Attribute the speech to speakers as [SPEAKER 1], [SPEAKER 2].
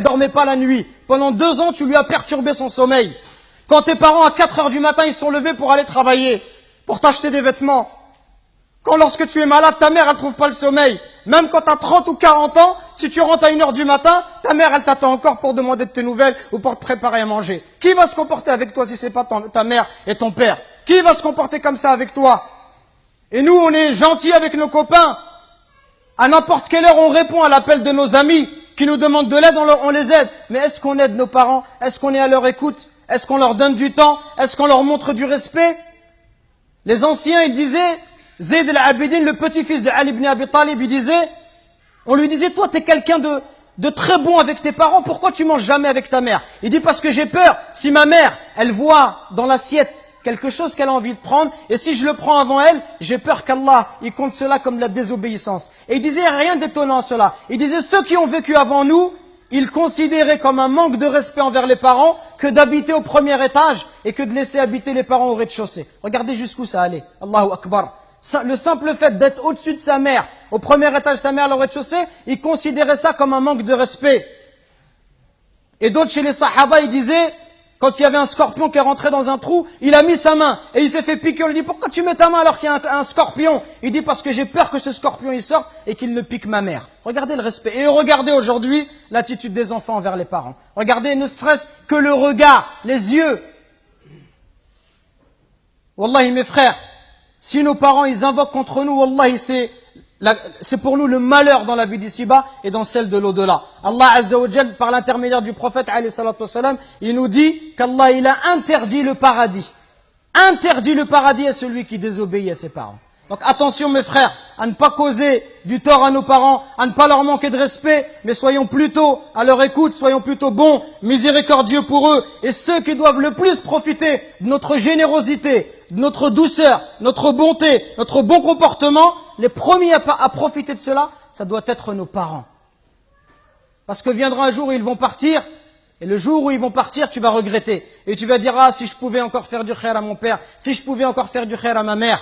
[SPEAKER 1] dormait pas la nuit. Pendant 2 ans, tu lui as perturbé son sommeil. Quand tes parents, à 4 heures du matin, ils sont levés pour aller travailler, pour t'acheter des vêtements. Quand lorsque tu es malade, ta mère, elle trouve pas le sommeil. Même quand tu as 30 ou 40 ans, si tu rentres à 1 heure du matin, ta mère, elle t'attend encore pour demander de tes nouvelles ou pour te préparer à manger. Qui va se comporter avec toi si c'est pas ta mère et ton père? Qui va se comporter comme ça avec toi? Et nous, on est gentils avec nos copains. À n'importe quelle heure, on répond à l'appel de nos amis qui nous demandent de l'aide, on les aide. Mais est-ce qu'on aide nos parents? Est-ce qu'on est à leur écoute? Est-ce qu'on leur donne du temps? Est-ce qu'on leur montre du respect? Les anciens, ils disaient, Zayd al-Abidin, le petit-fils de Ali ibn Abi Talib, on lui disait, toi, t'es quelqu'un de très bon avec tes parents, pourquoi tu manges jamais avec ta mère? Il dit, parce que j'ai peur, si ma mère, elle voit dans l'assiette quelque chose qu'elle a envie de prendre, et si je le prends avant elle, j'ai peur qu'Allah, il compte cela comme de la désobéissance. Et il disait, rien d'étonnant à cela. Il disait, ceux qui ont vécu avant nous, ils considéraient comme un manque de respect envers les parents que d'habiter au premier étage et que de laisser habiter les parents au rez-de-chaussée. Regardez jusqu'où ça allait. Allahu Akbar. Le simple fait d'être au-dessus de sa mère, au premier étage de sa mère, au rez-de-chaussée, ils considéraient ça comme un manque de respect. Et d'autres chez les Sahaba, ils disaient, quand il y avait un scorpion qui est rentré dans un trou, il a mis sa main et il s'est fait piquer. On lui dit, pourquoi tu mets ta main alors qu'il y a un scorpion? Il dit, parce que j'ai peur que ce scorpion il sorte et qu'il ne pique ma mère. Regardez le respect. Et regardez aujourd'hui l'attitude des enfants envers les parents. Regardez ne serait-ce que le regard, les yeux. Wallahi mes frères, si nos parents ils invoquent contre nous, wallahi c'est pour nous le malheur dans la vie d'ici-bas et dans celle de l'au-delà. Allah Azza wa Jal, par l'intermédiaire du prophète alayhi salatu wassalam, il nous dit qu'Allah il a interdit le paradis. Interdit le paradis à celui qui désobéit à ses parents. Donc attention mes frères, à ne pas causer du tort à nos parents, à ne pas leur manquer de respect, mais soyons plutôt à leur écoute, soyons plutôt bons, miséricordieux pour eux. Et ceux qui doivent le plus profiter de notre générosité, de notre douceur, notre bonté, notre bon comportement, les premiers à profiter de cela, ça doit être nos parents. Parce que viendra un jour où ils vont partir, et le jour où ils vont partir, tu vas regretter. Et tu vas dire, ah, si je pouvais encore faire du khair à mon père, si je pouvais encore faire du khair à ma mère.